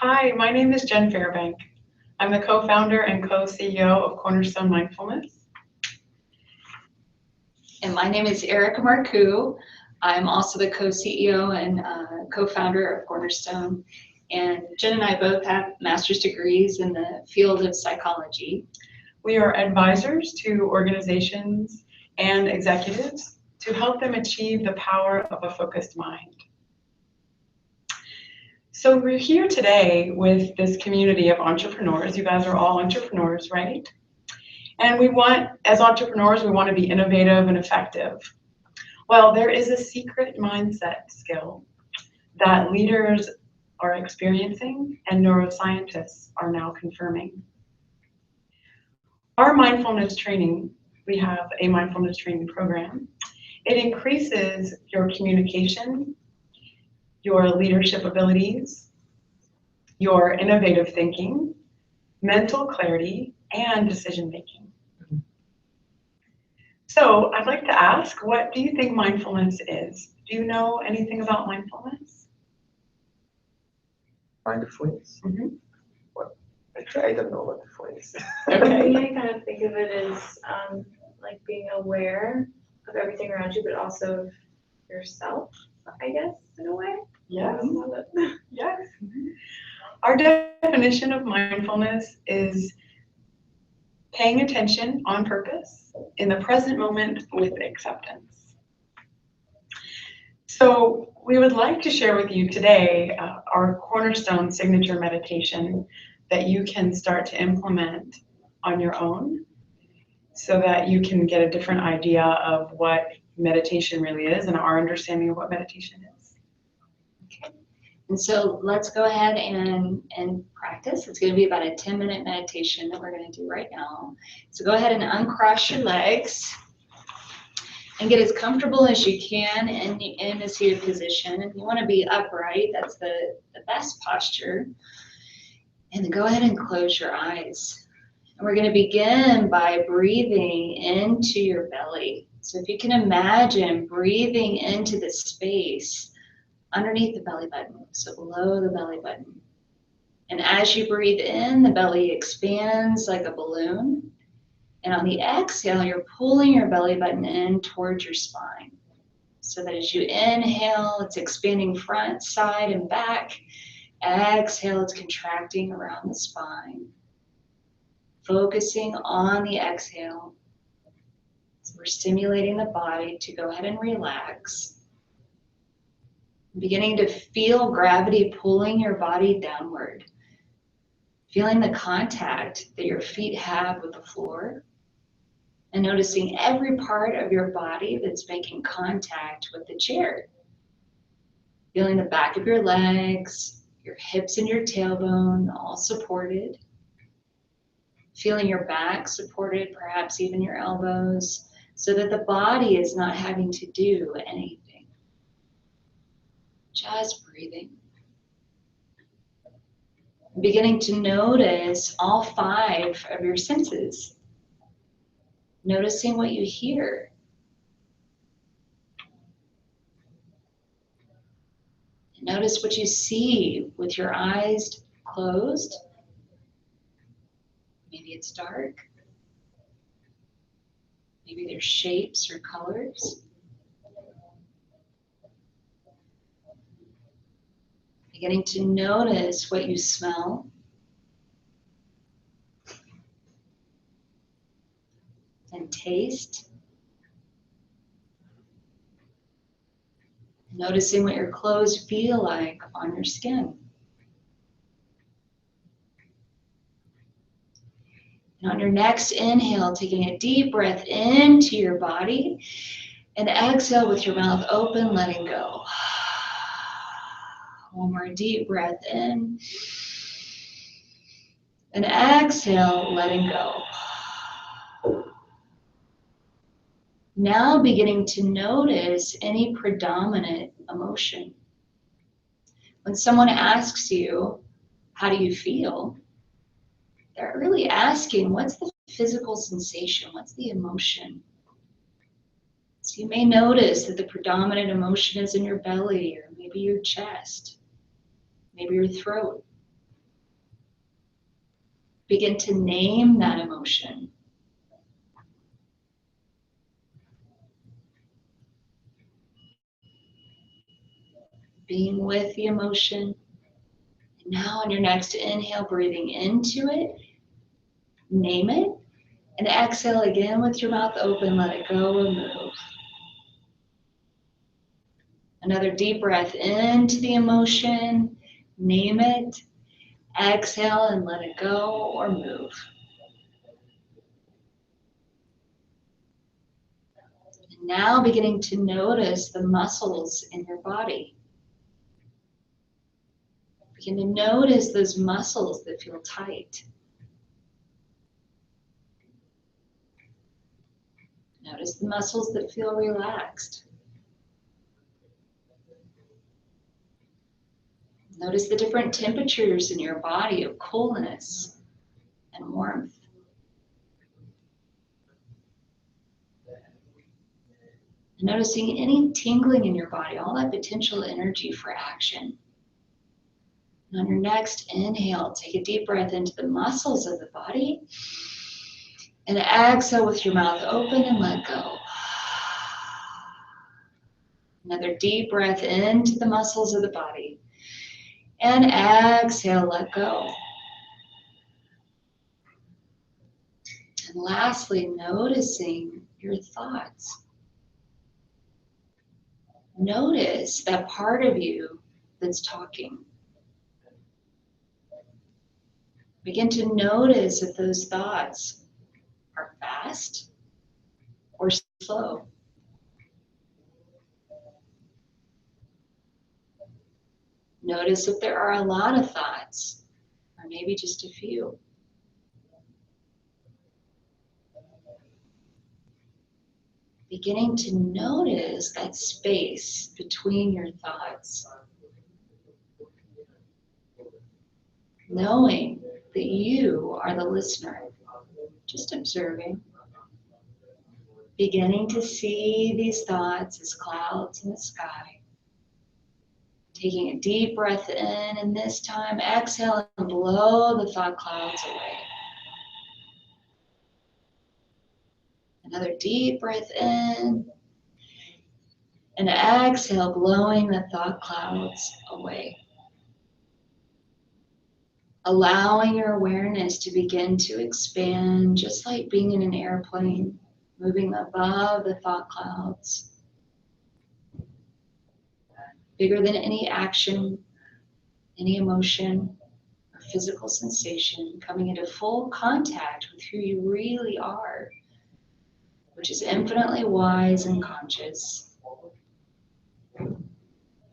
Hi, my name is Jen Fairbank. I'm the co-founder and co-CEO of Cornerstone Mindfulness. And my name is Erica Marcoux. I'm also the co-CEO and co-founder of Cornerstone. And Jen and I both have master's degrees in the field of psychology. We are advisors to organizations and executives to help them achieve the power of a focused mind. So we're here today with this community of entrepreneurs. You guys are all entrepreneurs, right? And as entrepreneurs, we want to be innovative and effective. Well, there is a secret mindset skill that leaders are experiencing and neuroscientists are now confirming. Our mindfulness training, we have a mindfulness training program. It increases your communication, your leadership abilities, your innovative thinking, mental clarity, and decision making. So I'd like to ask, what do you think mindfulness is? Do you know anything about mindfulness? Mindfulness? Mm-hmm. Well, actually, I don't know what mindfulness is. Okay. I kind of think of it as like being aware of everything around you, but also of yourself, I guess, in a way. Yes. Yes. Our definition of mindfulness is paying attention on purpose in the present moment with acceptance. So we would like to share with you today our Cornerstone signature meditation that you can start to implement on your own so that you can get a different idea of what meditation really is and our understanding of what meditation is. Okay. And so let's go ahead and practice. It's going to be about a 10-minute meditation that we're going to do right now. So go ahead and uncross your legs and get as comfortable as you can in a seated position. And you want to be upright. That's the best posture. And then go ahead and close your eyes. And we're going to begin by breathing into your belly. So if you can imagine breathing into the space underneath the belly button, so below the belly button. And as you breathe in, the belly expands like a balloon. And on the exhale, you're pulling your belly button in towards your spine. So that as you inhale, it's expanding front, side, and back. Exhale, it's contracting around the spine. Focusing on the exhale. So we're stimulating the body to go ahead and relax. Beginning to feel gravity pulling your body downward. Feeling the contact that your feet have with the floor. And noticing every part of your body that's making contact with the chair. Feeling the back of your legs, your hips and your tailbone all supported. Feeling your back supported, perhaps even your elbows, so that the body is not having to do anything. Just breathing. Beginning to notice all 5 of your senses. Noticing what you hear. Notice what you see with your eyes closed. Maybe it's dark. Maybe there's shapes or colors. Beginning to notice what you smell. And taste. Noticing what your clothes feel like on your skin. And on your next inhale, taking a deep breath into your body, and exhale with your mouth open, letting go. One more deep breath in. And exhale, letting go. Now beginning to notice any predominant emotion. When someone asks you, how do you feel? They're really asking, what's the physical sensation? What's the emotion? So you may notice that the predominant emotion is in your belly, or maybe your chest, maybe your throat. Begin to name that emotion. Being with the emotion. And now on your next inhale, breathing into it, name it, and exhale again with your mouth open, let it go and move. Another deep breath into the emotion, name it, exhale and let it go or move. And now beginning to notice the muscles in your body. Begin to notice those muscles that feel tight. Notice the muscles that feel relaxed. Notice the different temperatures in your body of coolness and warmth. And noticing any tingling in your body, all that potential energy for action. And on your next inhale, take a deep breath into the muscles of the body. And exhale with your mouth open and let go. Another deep breath into the muscles of the body. And exhale, let go. And lastly, noticing your thoughts. Notice that part of you that's talking. Begin to notice if those thoughts are fast or slow. Notice if there are a lot of thoughts or maybe just a few. Beginning to notice that space between your thoughts. Knowing that you are the listener, just observing. Beginning to see these thoughts as clouds in the sky. Taking a deep breath in, and this time exhale and blow the thought clouds away. Another deep breath in, and exhale, blowing the thought clouds away. Allowing your awareness to begin to expand, just like being in an airplane, moving above the thought clouds. Bigger than any action, any emotion, or physical sensation, coming into full contact with who you really are, which is infinitely wise and conscious,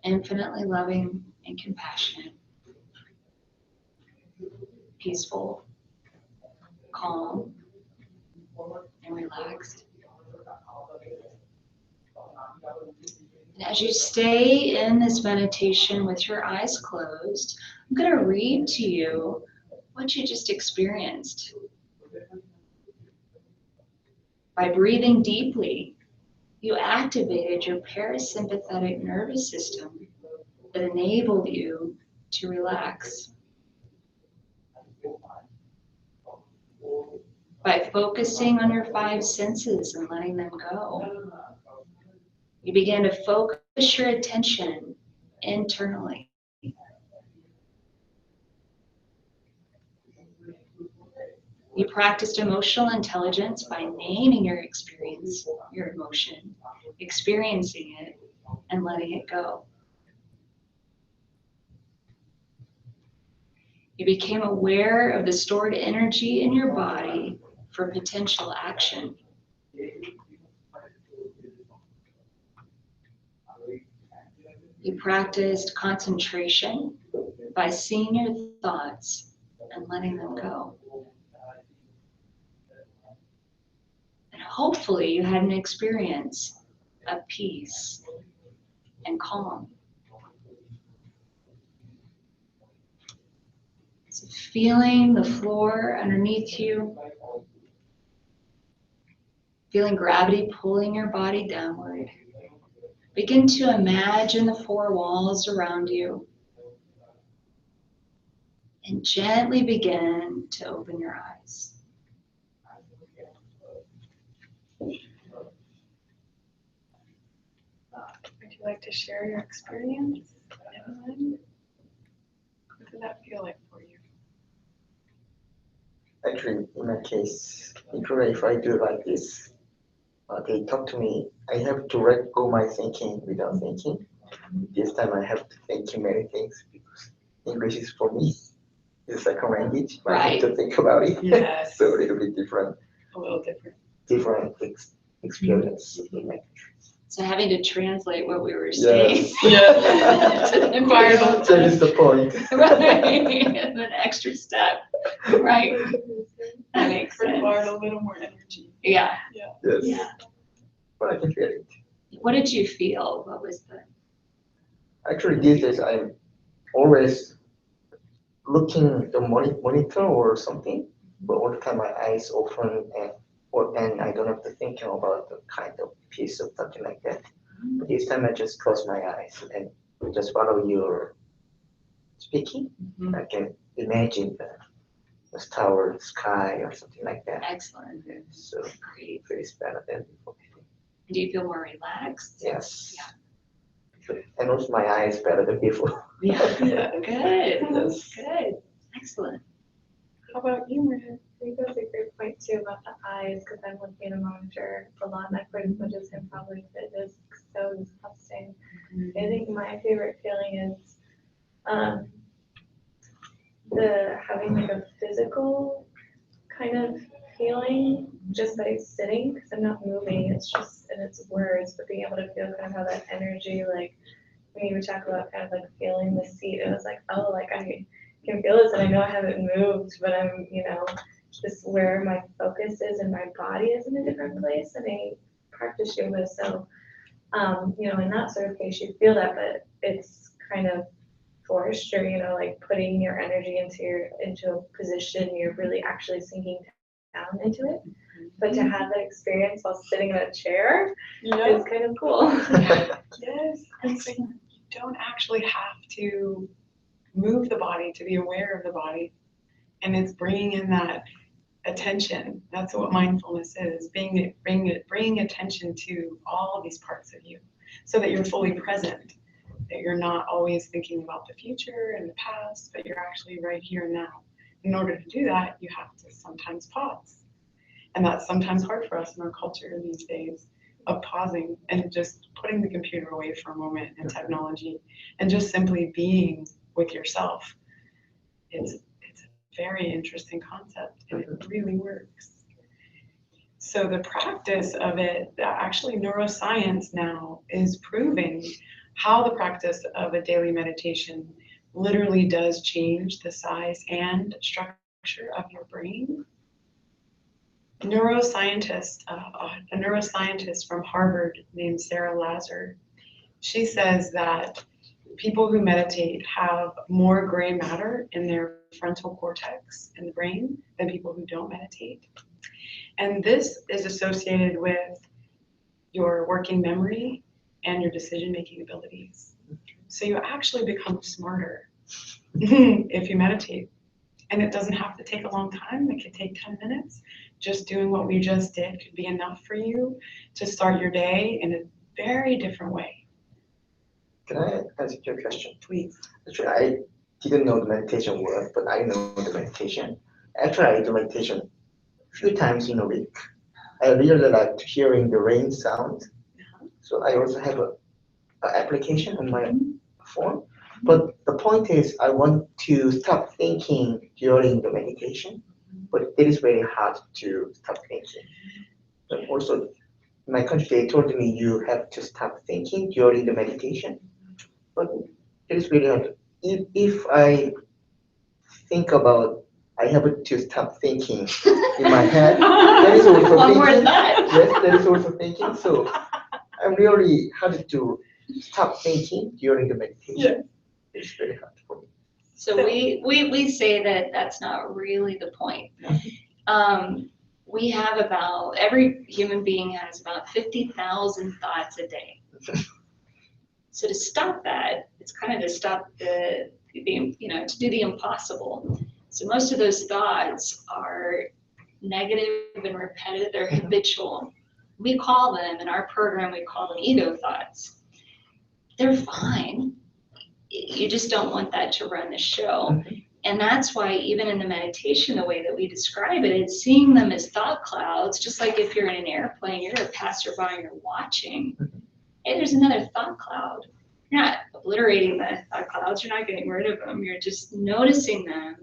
infinitely loving and compassionate, peaceful, calm, and relaxed. And as you stay in this meditation with your eyes closed, I'm going to read to you what you just experienced. By breathing deeply, you activated your parasympathetic nervous system that enabled you to relax. By focusing on your five senses and letting them go, you began to focus your attention internally. You practiced emotional intelligence by naming your experience, your emotion, experiencing it, and letting it go. You became aware of the stored energy in your body for potential action. You practiced concentration by seeing your thoughts and letting them go. And hopefully you had an experience of peace and calm. So feeling the floor underneath you, feeling gravity pulling your body downward. Begin to imagine the four walls around you. And gently begin to open your eyes. Would you like to share your experience, Evelyn? What did that feel like for you? Actually, in my case, usually if I do like this, they talk to me. I have to let go my thinking without thinking. This time I have to think many things because English is for me. It's like a language. I have to think about it. Yes. So a little bit different. A little different. Experience in my So having to translate what we were saying. Yes. To the Environment. That is the point. Right, an extra step, right, that makes sense. Required a little more energy. Yeah, Yes. yeah. But I can feel it. What did you feel? What was the, Actually, these days I'm always looking the monitor or something, but all the time my eyes open and I don't have to think about the kind of piece of something like that. But this time I just close my eyes and just follow your speaking. I can imagine the tower, the sky, or something like that. excellent, Yeah, so great. it feels better than before. Do you feel more relaxed? Yes. And also my eyes better than before. Yeah, good, Yes. good, excellent. How about you, Maria? I think that's a great point too about the eyes, because I'm looking at a monitor a lot, not quite as much as him probably, but it is so exhausting. I think my favorite feeling is the having like a physical kind of feeling just by sitting, because I'm not moving, it's just, and it's words, but being able to feel kind of how that energy, like when you would talk about kind of like feeling the seat, it was like, oh, like I can feel this and I know I haven't moved, but I'm, just where my focus is and my body is in a different place. And I practice yoga, so, in that sort of case, you feel that, but it's kind of forced, or, like putting your energy into a position, you're really actually sinking down into it. But to have that experience while sitting in a chair is kind of cool. Yes. And so you don't actually have to move the body to be aware of the body. And it's bringing in that attention. That's what mindfulness is, bringing attention to all these parts of you so that you're fully present, that you're not always thinking about the future and the past, but you're actually right here and now. In order to do that, you have to sometimes pause. And that's sometimes hard for us in our culture these days, of pausing and just putting the computer away for a moment and technology and just simply being with yourself. It's a very interesting concept and it really works. So the practice of it, actually neuroscience now is proving how the practice of a daily meditation literally does change the size and structure of your brain. A neuroscientist from Harvard named Sarah Lazar, she says that people who meditate have more gray matter in their frontal cortex in the brain than people who don't meditate. And this is associated with your working memory and your decision-making abilities. So you actually become smarter if you meditate. And it doesn't have to take a long time. It could take 10 minutes. Just doing what we just did could be enough for you to start your day in a very different way. Can I answer your question? Please. Actually, I didn't know the meditation word, but I know the meditation. Actually, I do meditation a few times in a week. I really like hearing the rain sound. So I also have an application on my phone. But the point is, I want to stop thinking during the meditation, but it is very hard to stop thinking. But also, in my country, they told me you have to stop thinking during the meditation, but it is really hard. If I think about, I have to stop thinking in my head, that is also One thinking. more than that. Yes, that is also thinking. So I'm really hard to stop thinking during the meditation. Yeah. It's very hard for me. So we say that that's not really the point. We have every human being has about 50,000 thoughts a day. So to stop that, it's kind of to stop the to do the impossible. So most of those thoughts are negative and repetitive. They're habitual. We call them, in our program, we call them ego thoughts. They're fine. You just don't want that to run the show. And that's why even in the meditation, the way that we describe it, it's seeing them as thought clouds, just like if you're in an airplane, you're a passerby and you're watching. Hey, there's another thought cloud. You're not obliterating the thought clouds, you're not getting rid of them, you're just noticing them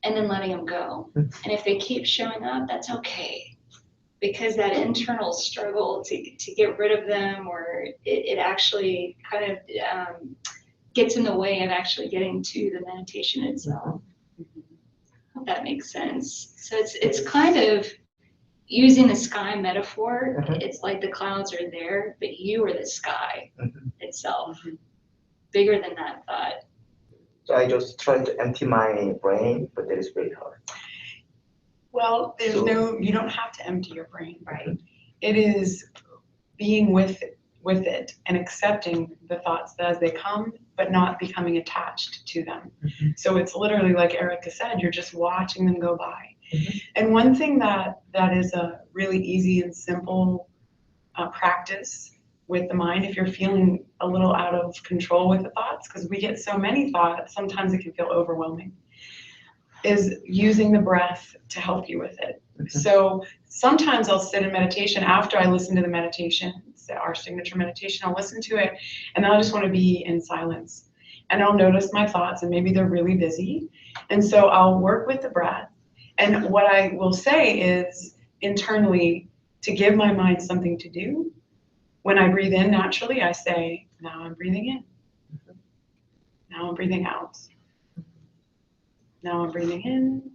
and then letting them go. And if they keep showing up, that's okay. Because that internal struggle to get rid of them, or it actually kind of gets in the way of actually getting to the meditation itself. I hope that makes sense. So it's kind of using the sky metaphor. It's like the clouds are there, but you are the sky itself, bigger than that thought. So I just try to empty my brain, but that is very hard. Well, you don't have to empty your brain. Right. It is being with it and accepting the thoughts as they come, but not becoming attached to them. So it's literally like Erica said, you're just watching them go by. And one thing that is a really easy and simple practice with the mind, if you're feeling a little out of control with the thoughts, because we get so many thoughts, sometimes it can feel overwhelming, is using the breath to help you with it. So sometimes I'll sit in meditation after I listen to the meditation, our signature meditation, I'll listen to it, and then I just want to be in silence. And I'll notice my thoughts, and maybe they're really busy. And so I'll work with the breath. And what I will say is internally, to give my mind something to do, when I breathe in naturally, I say, now I'm breathing in. Now I'm breathing out. Now I'm breathing in.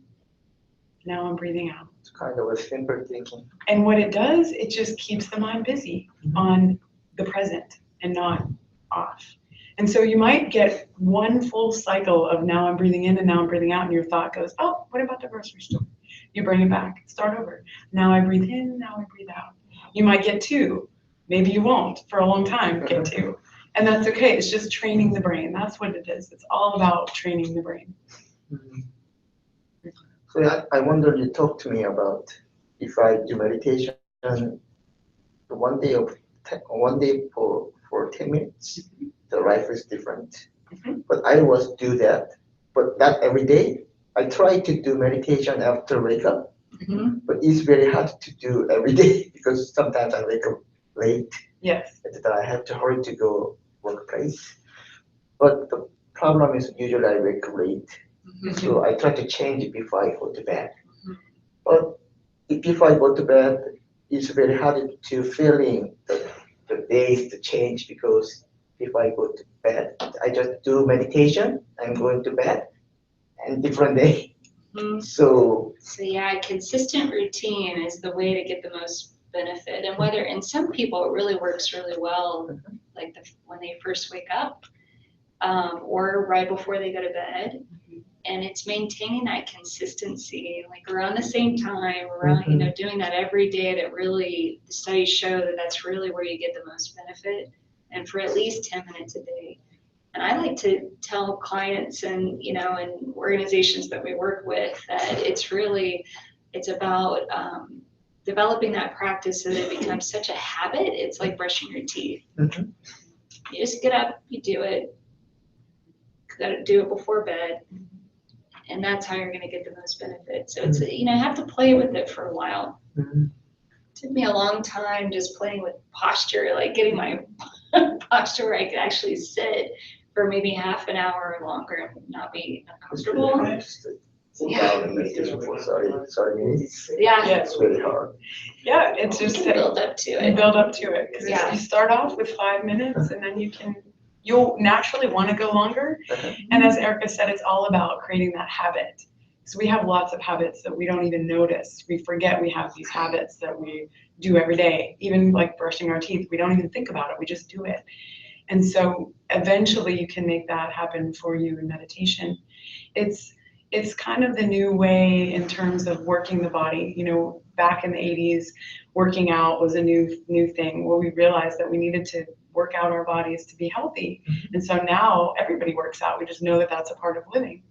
Now I'm breathing out. It's kind of a simple thinking. And what it does, it just keeps the mind busy on the present and not off. And so you might get one full cycle of now I'm breathing in and now I'm breathing out, and your thought goes, oh, what about the grocery store? You bring it back, start over. Now I breathe in, now I breathe out. You might get two. Maybe you won't for a long time get two. And that's okay. It's just training the brain. That's what it is. It's all about training the brain. So I wonder, you talked to me about if I do meditation one day for 10 minutes, the life is different. But I was do that, but not every day. I try to do meditation after wake up, but it's very hard to do every day because sometimes I wake up late. Yes. And then I have to hurry to go workplace. But the problem is usually I wake up late. So I try to change it before I go to bed. But if I go to bed, it's very hard to feeling the days to change, because if I go to bed, I just do meditation, I'm going to bed, and different day. So yeah, consistent routine is the way to get the most benefit. And whether, in some people, it really works really well, like when they first wake up, or right before they go to bed. And it's maintaining that consistency, like around the same time, around, doing that every day, that really, the studies show that that's really where you get the most benefit, and for at least 10 minutes a day. And I like to tell clients and, and organizations that we work with that it's about developing that practice so that it becomes such a habit. It's like brushing your teeth. You just get up, you do it. You gotta do it before bed. And that's how you're going to get the most benefit. So it's, I have to play with it for a while. It took me a long time just playing with posture, like getting my posture where I could actually sit for maybe half an hour or longer and not be uncomfortable. Yeah, meditation for 30 minutes. Yeah. It's really hard. Yeah, it's just you build up to it. You build up to it, because you start off with 5 minutes, and then you'll naturally want to go longer. And as Erica said, it's all about creating that habit. So we have lots of habits that we don't even notice. We forget we have these habits that we do every day, even like brushing our teeth. We don't even think about it, we just do it. And so eventually you can make that happen for you in meditation. It's kind of the new way in terms of working the body. Back in the 80s, working out was a new thing. Well, we realized that we needed to work out our bodies to be healthy. And so now everybody works out. We just know that that's a part of living.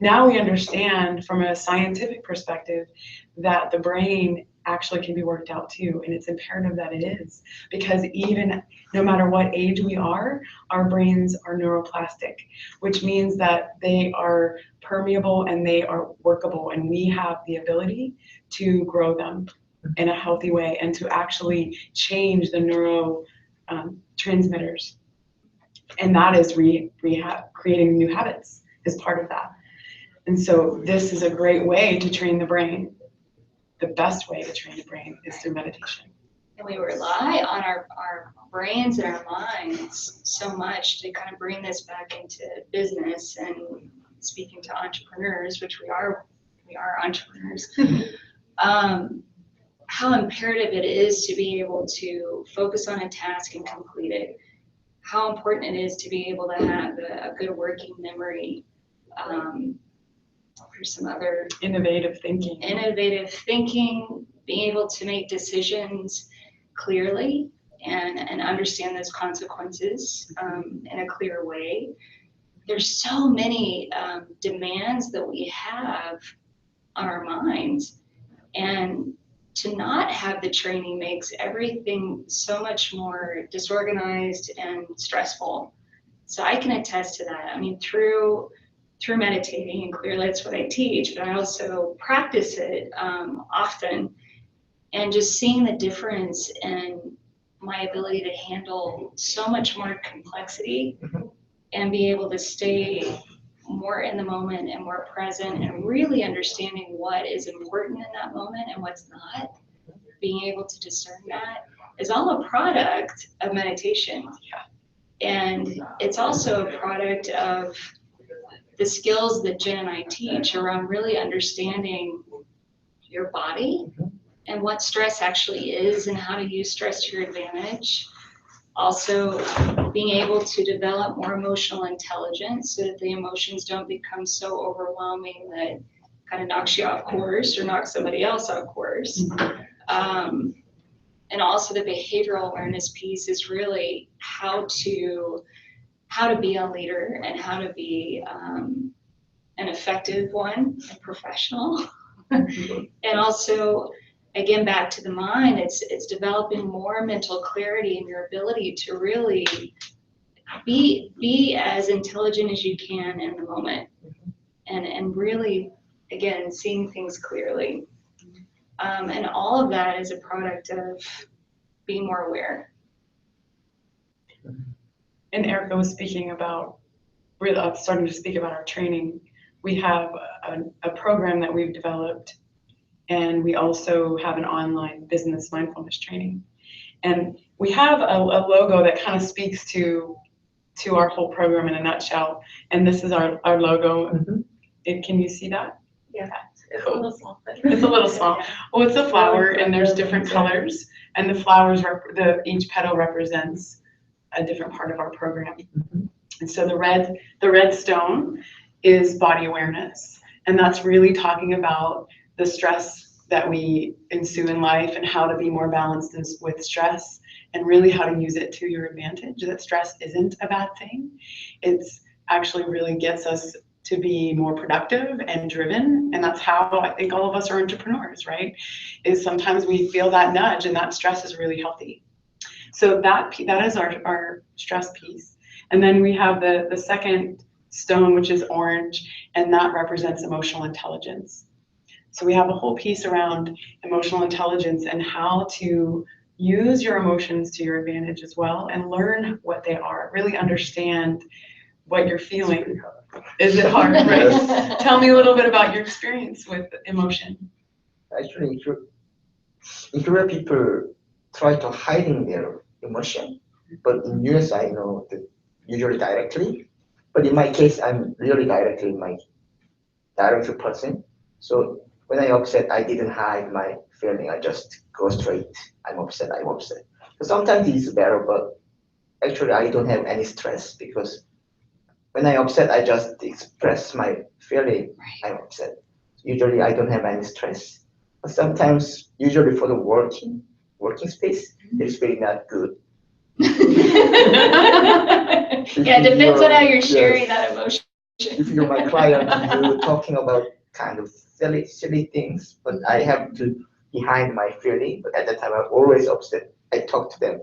Now we understand from a scientific perspective that the brain actually can be worked out too, and it's imperative that it is, because even no matter what age we are, our brains are neuroplastic, which means that they are permeable and they are workable, and we have the ability to grow them in a healthy way and to actually change the neuro transmitters. And that is rehab, creating new habits is part of that. And so this is a great way to train the brain. The best way to train the brain is through meditation. And we rely on our brains and our minds so much to kind of bring this back into business and speaking to entrepreneurs, which we are entrepreneurs. How imperative it is to be able to focus on a task and complete it. How important it is to be able to have a good working memory. There's some other Innovative thinking, being able to make decisions clearly and understand those consequences in a clear way. There's so many demands that we have on our minds, and to not have the training makes everything so much more disorganized and stressful. So I can attest to that. I mean, through meditating, and clearly that's what I teach, but I also practice it often, and just seeing the difference in my ability to handle so much more complexity and be able to stay more in the moment and more present and really understanding what is important in that moment and what's not, being able to discern that is all a product of meditation. And it's also a product of the skills that Jen and I teach around really understanding your body and what stress actually is and how to use stress to your advantage. Also, being able to develop more emotional intelligence so that the emotions don't become so overwhelming that kind of knocks you off course or knocks somebody else off course. And also the behavioral awareness piece is really how to be a leader and how to be an effective one, a professional. And also, again, back to the mind, it's developing more mental clarity and your ability to really be as intelligent as you can in the moment, and really, again, seeing things clearly. And all of that is a product of being more aware. And Erica was speaking about, really starting to speak about our training. We have a program that we've developed, and we also have an online business mindfulness training. And we have a logo that kind of speaks to our whole program in a nutshell. And this is our logo. Can you see that? Yeah, it's Cool. a little small. But It's a little small. Well, it's a flower, and there's different colors, and the flowers, each petal represents a different part of our program. And so the red stone is body awareness, and that's really talking about the stress that we ensue in life and how to be more balanced with stress, and really how to use it to your advantage. That stress isn't a bad thing. It's actually really gets us to be more productive and driven, and that's how I think all of us are entrepreneurs, right? Is sometimes we feel that nudge, and that stress is really healthy. So that is our stress piece. And then we have the second stone, which is orange, and that represents emotional intelligence. So we have a whole piece around emotional intelligence and how to use your emotions to your advantage as well, and learn what they are, really understand what you're feeling. Is it hard, right? Tell me a little bit about your experience with emotion. Actually, in Korea, people try to hiding their emotion, but in US, I know that usually directly. But in my case, I'm really directly my direct person. So when I upset, I didn't hide my feeling. I just go straight. I'm upset. So sometimes it's better, but actually I don't have any stress, because when I upset, I just express my feeling. I'm upset. Usually I don't have any stress. But sometimes, usually for the working space, it's really not good. Yeah, it depends on how you're sharing Yes. that emotion. If you're my client, you're talking about kind of silly things, but I have to behind my feeling. But at that time, I'm always upset. I talk to them.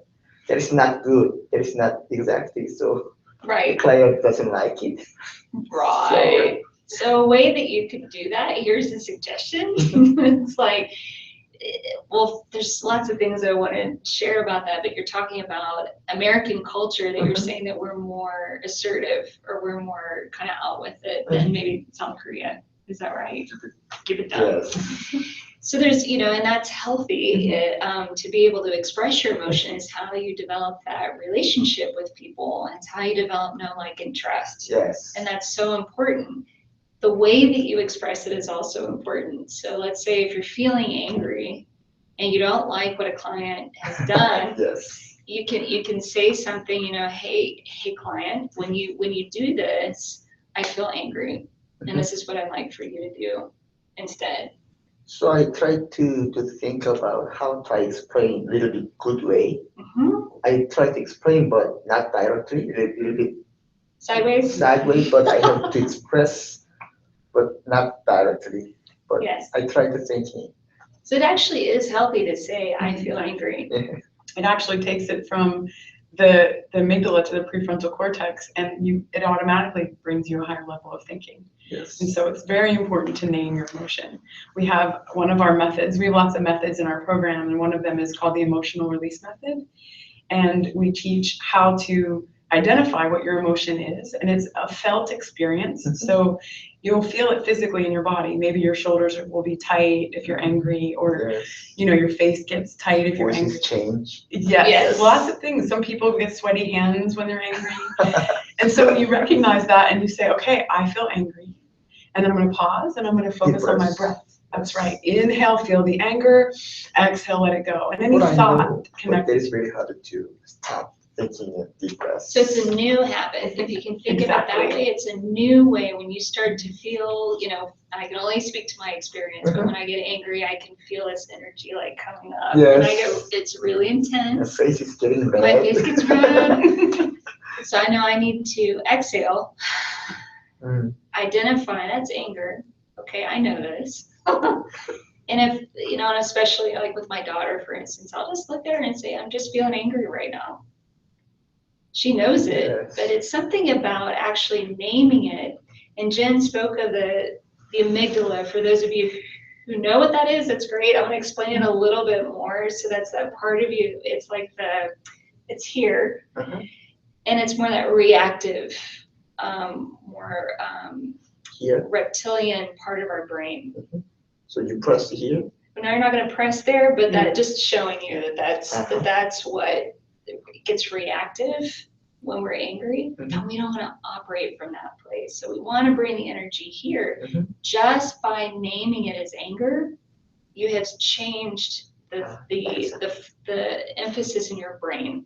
That is not good. That is not exactly so. The Right, client doesn't like it. right. So a way that you could do that, here's a suggestion. It's like, well, there's lots of things I want to share about that, but you're talking about American culture that you're Mhm. saying that we're more assertive or we're more kind of out with it than maybe South Korea. Is that right? Give it down. Yes. So there's, and that's healthy. To be able to express your emotion is how you develop that relationship with people, and it's how you develop know, like, and trust. Yes. And that's so important. The way that you express it is also important. So let's say if you're feeling angry and you don't like what a client has done, Yes. you can say something, hey client, when you do this, I feel angry, and this is what I'd like for you to do instead. So I try to think about how to explain a little bit good way. I try to explain, but not directly, a little bit Sideways? but I have to express, but not directly. But Yes. I try to thinking. So it actually is healthy to say, I feel angry. It actually takes it from the amygdala to the prefrontal cortex, and it automatically brings you a higher level of thinking. Yes. And so it's very important to name your emotion. We have one of our methods, we have lots of methods in our program, and one of them is called the emotional release method. And we teach how to identify what your emotion is, and it's a felt experience. So you'll feel it physically in your body. Maybe your shoulders will be tight if you're angry, or Yes. your face gets tight if you're angry. Voices change. Yes, lots of things. Some people get sweaty hands when they're angry. And so you recognize that and you say, okay, I feel angry. And then I'm going to pause and I'm going to focus on my breath. That's right. Inhale, feel the anger. Exhale, let it go. And any But I thought know, but connect. it is very hard to stop thinking in deep breaths. So it's a new habit. If you can think of it that Exactly. way, it's a new way. When you start to feel, I can only speak to my experience, but when I get angry, I can feel this energy like coming up. And it's really My intense. face is getting red. My face gets red. So I know I need to exhale, identify that's anger. Okay, I know this. And if, and especially like with my daughter, for instance, I'll just look at her and say, I'm just feeling angry right now. She knows it, Yes. but it's something about actually naming it. And Jen spoke of the amygdala. For those of you who know what that is, that's great. I want to explain it a little bit more. So that's that part of you. It's like it's here. And it's more that reactive, more Here. reptilian part of our brain. So you press here. But now you're not going to press there, but that just showing you that's what gets reactive when we're angry, and we don't want to operate from that place. So we want to bring the energy here. Just by naming it as anger, you have changed the emphasis in your brain.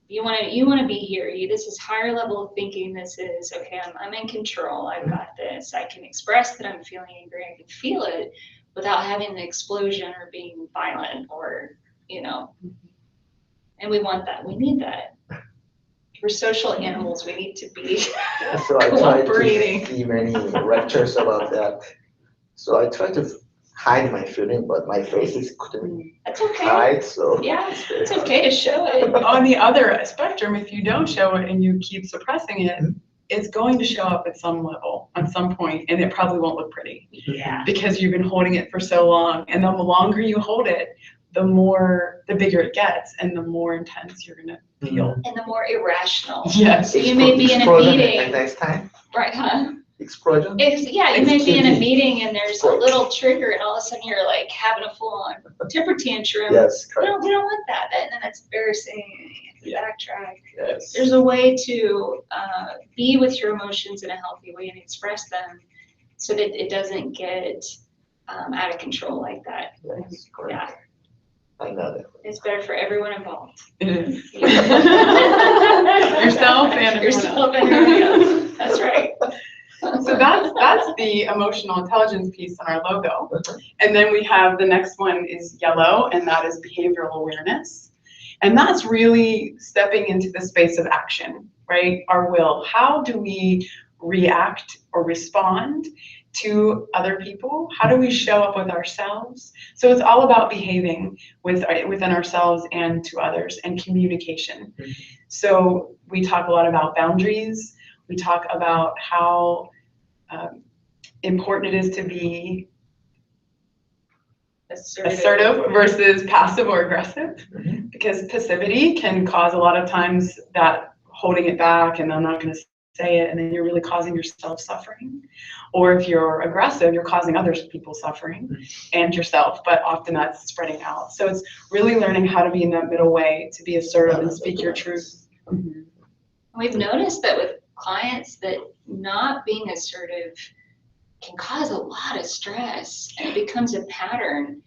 You want to be here. This is higher level of thinking. This is okay. I'm in control. I've got this. I can express that I'm feeling angry. I can feel it without having the explosion or being violent or And we want that. We need that. We're social animals. We need to be So I tried cooperating. to see many lectures about that. So I try to hide my feeling, but my face is couldn't That's okay. hide. So Yeah, it's okay to show it. On the other spectrum, if you don't show it and you keep suppressing it, it's going to show up at some level, at some point, and it probably won't look pretty. Yeah. Because you've been holding it for so long, and the longer you hold it, the bigger it gets, and the more intense you're gonna feel. And the more irrational. Yes. So you may be in a meeting. And next time. Right, huh? Explosion. You may be in a meeting and there's a little trigger, and all of a sudden you're like having a full-on temper tantrum. Yes, We correct. don't want that. And then that's embarrassing. Backtrack. Yes. There's a way to be with your emotions in a healthy way and express them so that it doesn't get out of control like that. Yes, correct. I know that. It's better for everyone involved. It is. Yourself and everybody else. That's right. So that's the emotional intelligence piece on our logo. And then we have the next one is yellow, and that is behavioral awareness. And that's really stepping into the space of action, right? Our will. How do we react or respond to other people? How do we show up with ourselves? So it's all about behaving within ourselves and to others, and communication. So we talk a lot about boundaries. We talk about how important it is to be assertive versus passive or aggressive, because passivity can cause a lot of times that holding it back and I'm not going to say it, and then you're really causing yourself suffering. Or if you're aggressive, you're causing other people suffering and yourself, but often that's spreading out. So it's really learning how to be in that middle way, to be assertive and speak your truth. We've noticed that with clients that not being assertive can cause a lot of stress, and it becomes a pattern.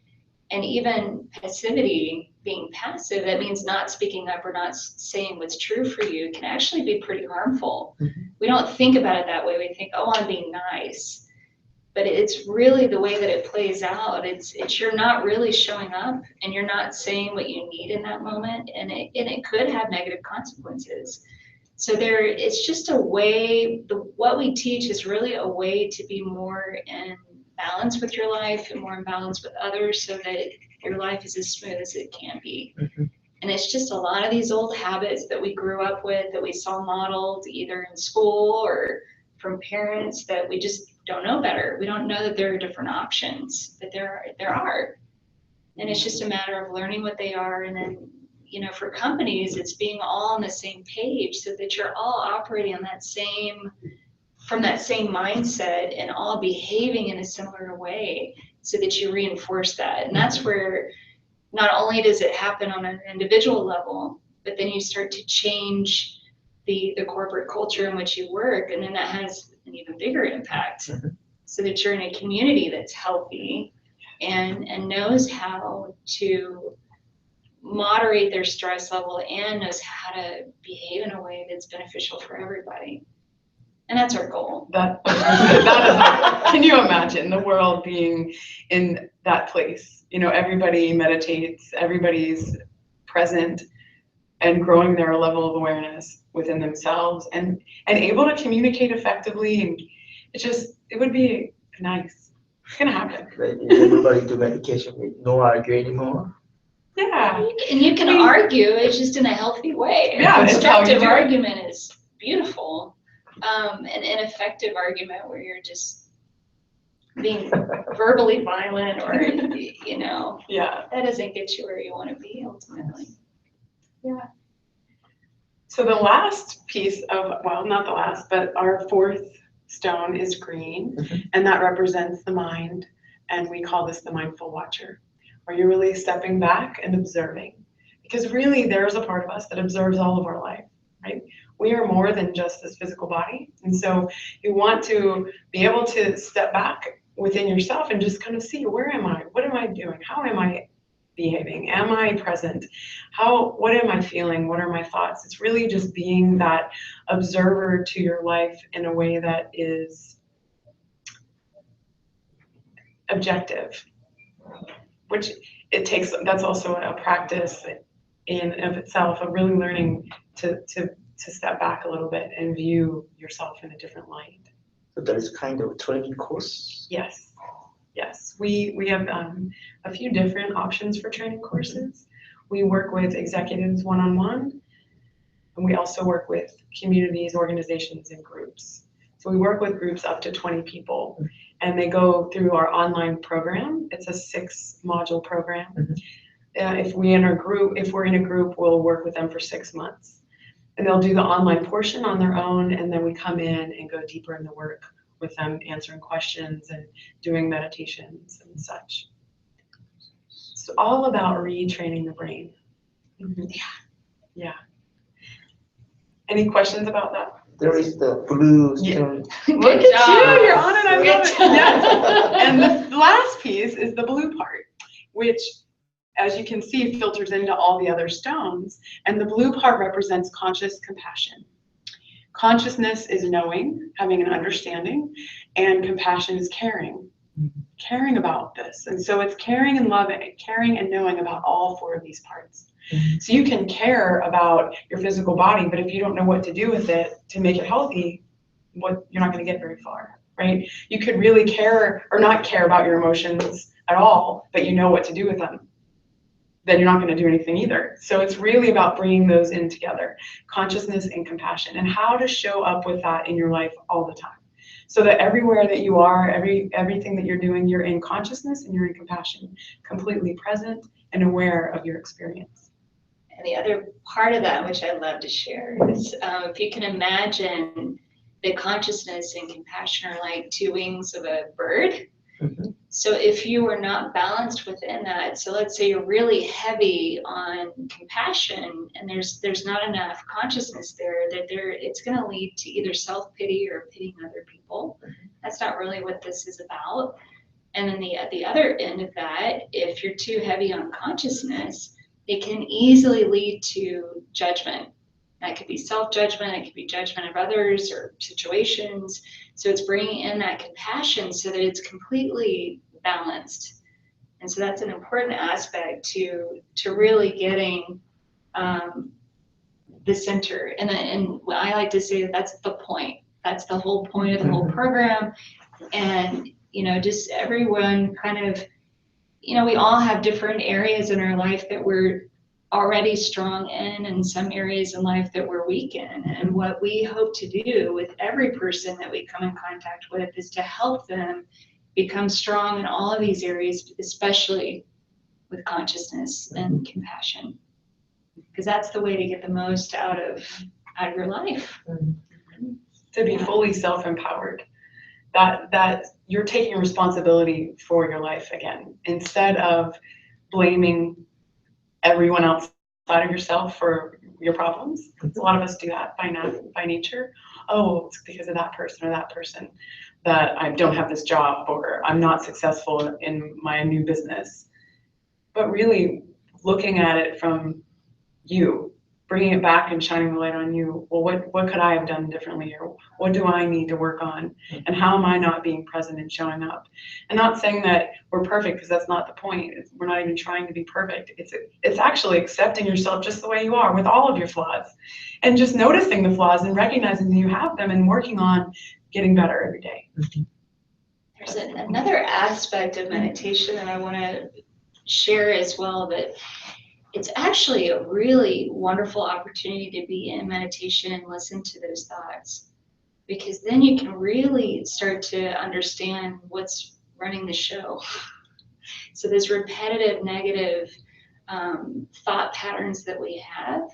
And even passivity, being passive, that means not speaking up or not saying what's true for you, can actually be pretty harmful. We don't think about it that way. We think, oh, I'm being nice. But it's really the way that it plays out. It's you're not really showing up, and you're not saying what you need in that moment, and it could have negative consequences. So it's just a way, what we teach is really a way to be more in balance with your life and more in balance with others, so that your life is as smooth as it can be. And it's just a lot of these old habits that we grew up with, that we saw modeled either in school or from parents, that we just don't know better. We don't know that there are different options, but there are. And it's just a matter of learning what they are. And then, for companies, it's being all on the same page, so that you're all operating on from that same mindset and all behaving in a similar way, so that you reinforce that. And that's where not only does it happen on an individual level, but then you start to change the corporate culture in which you work, and then that has an even bigger impact, so that you're in a community that's healthy and knows how to moderate their stress level and knows how to behave in a way that's beneficial for everybody. And that's our goal. That is, can you imagine the world being in that place? Everybody meditates, everybody's present and growing their level of awareness within themselves, and able to communicate effectively. And it would be nice. It's gonna happen. Everybody do medication with no argue anymore. Yeah. And you can argue, it's just in a healthy way. Yeah, A constructive it's how you do it. argument is beautiful. An ineffective argument where you're just being verbally violent, or Yeah. that doesn't get you where you want to be ultimately. Yeah. So the last piece of, well, not the last, but our fourth stone is green, and that represents the mind, and we call this the mindful watcher, where you're really stepping back and observing, because really there's a part of us that observes all of our life, right? We are more than just this physical body, and so you want to be able to step back within yourself and just kind of see, where am I? What am I doing? How am I behaving? Am I present? What am I feeling? What are my thoughts? It's really just being that observer to your life in a way that is objective, which that's also a practice in and of itself, of really learning to step back a little bit and view yourself in a different light. So there is kind of a training course? Yes. Yes, we have a few different options for training courses. We work with executives one-on-one, and we also work with communities, organizations, and groups. So we work with groups up to 20 people, and they go through our online program. It's a 6-module program. If we're in a group, we'll work with them for 6 months. And they'll do the online portion on their own, and then we come in and go deeper in the work with them, answering questions and doing meditations and such. It's all about retraining the brain. Yeah. Any questions about that? There is the blue stone. Look at you, you're on it, I love it. Yes. And the last piece is the blue part, which, as you can see, filters into all the other stones. And the blue part represents conscious compassion. Consciousness is knowing, having an understanding, and compassion is caring. Caring about this. And so it's caring and loving, caring and knowing about all 4 of these parts. So you can care about your physical body, but if you don't know what to do with it to make it healthy, you're not going to get very far, right? You could really care or not care about your emotions at all, but you know what to do with them. Then you're not going to do anything either. So it's really about bringing those in together, consciousness and compassion, and how to show up with that in your life all the time. So that everywhere that you are, everything that you're doing, you're in consciousness and you're in compassion, completely present and aware of your experience. And the other part of that, which I'd love to share, is if you can imagine that consciousness and compassion are like two wings of a bird. Mm-hmm. So if you are not balanced within that, so let's say you're really heavy on compassion and there's not enough consciousness there, it's going to lead to either self-pity or pitying other people. That's not really what this is about. And then at the other end of that, if you're too heavy on consciousness, it can easily lead to judgment. That could be self-judgment, it could be judgment of others or situations. So it's bringing in that compassion so that it's completely balanced. And so that's an important aspect to really getting the center. And I like to say that's the point. That's the whole point of the whole program. And, just everyone kind of, we all have different areas in our life that we're already strong in and some areas in life that we're weak in. And what we hope to do with every person that we come in contact with is to help them become strong in all of these areas, especially with consciousness and compassion. Because that's the way to get the most out of your life. To be fully self-empowered. That you're taking responsibility for your life again, instead of blaming everyone outside of yourself for your problems. A lot of us do that by nature. Oh, it's because of that person or that person that I don't have this job, or I'm not successful in my new business. But really looking at it from you, bringing it back and shining the light on you. Well, what could I have done differently, or what do I need to work on, and how am I not being present and showing up? And not saying that we're perfect, because that's not the point. We're not even trying to be perfect. It's actually accepting yourself just the way you are with all of your flaws, and just noticing the flaws and recognizing that you have them and working on getting better every day. There's another aspect of meditation that I want to share as well, that it's actually a really wonderful opportunity to be in meditation and listen to those thoughts, because then you can really start to understand what's running the show. So those repetitive negative thought patterns that we have,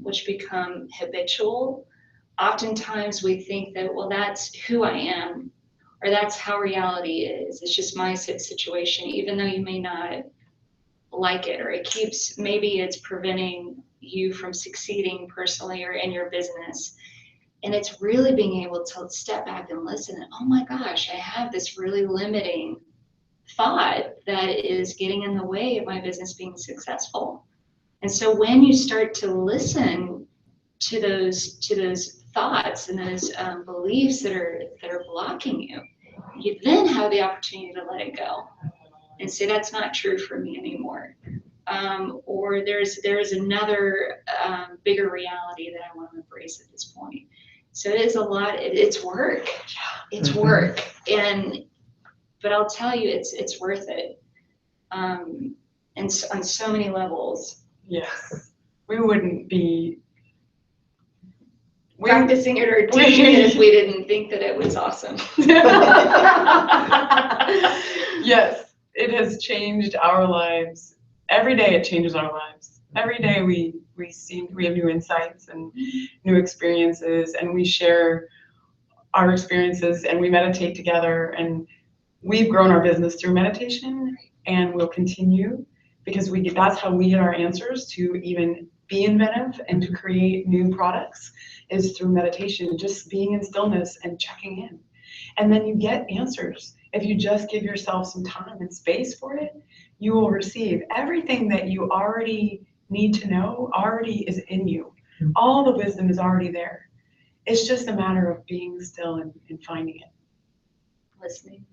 which become habitual, oftentimes we think that, well, that's who I am, or that's how reality is. It's just my situation, even though you may not like it, or maybe it's preventing you from succeeding personally or in your business. And it's really being able to step back and listen, and oh my gosh, I have this really limiting thought that is getting in the way of my business being successful. And so when you start to listen to those thoughts and those beliefs that are blocking you, you then have the opportunity to let it go and say, that's not true for me anymore. Or there's another bigger reality that I want to embrace at this point. So it is a lot, it's work. It's work. But I'll tell you, it's worth it. And on so many levels. Yes. We wouldn't be practicing it or teaching it if we didn't think that it was awesome. Yes. It has changed our lives. Every day it changes our lives. Every day we have new insights and new experiences, and we share our experiences and we meditate together, and we've grown our business through meditation, and we'll continue, because that's how we get our answers to even be inventive and to create new products, is through meditation, just being in stillness and checking in. And then you get answers. If you just give yourself some time and space for it, you will receive everything that you already need to know. Already is in you. All the wisdom is already there. It's just a matter of being still and finding it. Listening,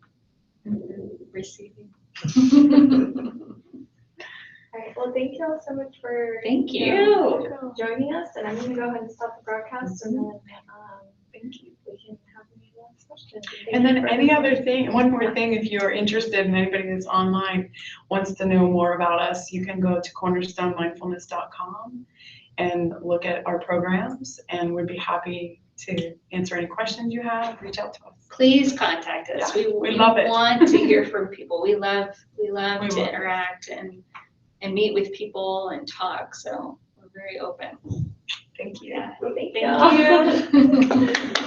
receiving. All right, well, thank you all so much for Thank you. joining us, and I'm gonna go ahead and stop the broadcast, and then, Thank you. we can have any last questions. And then any other thing, one more thing, if you're interested and anybody that's online wants to know more about us, you can go to cornerstonemindfulness.com and look at our programs, and we'd be happy to answer any questions you have. Reach out to us. Please contact us. Yeah, We love it. want to hear from people. We love We to love it. interact and meet with people and talk. So we're very open. Thank you. Yeah, well, thank Thank you. you.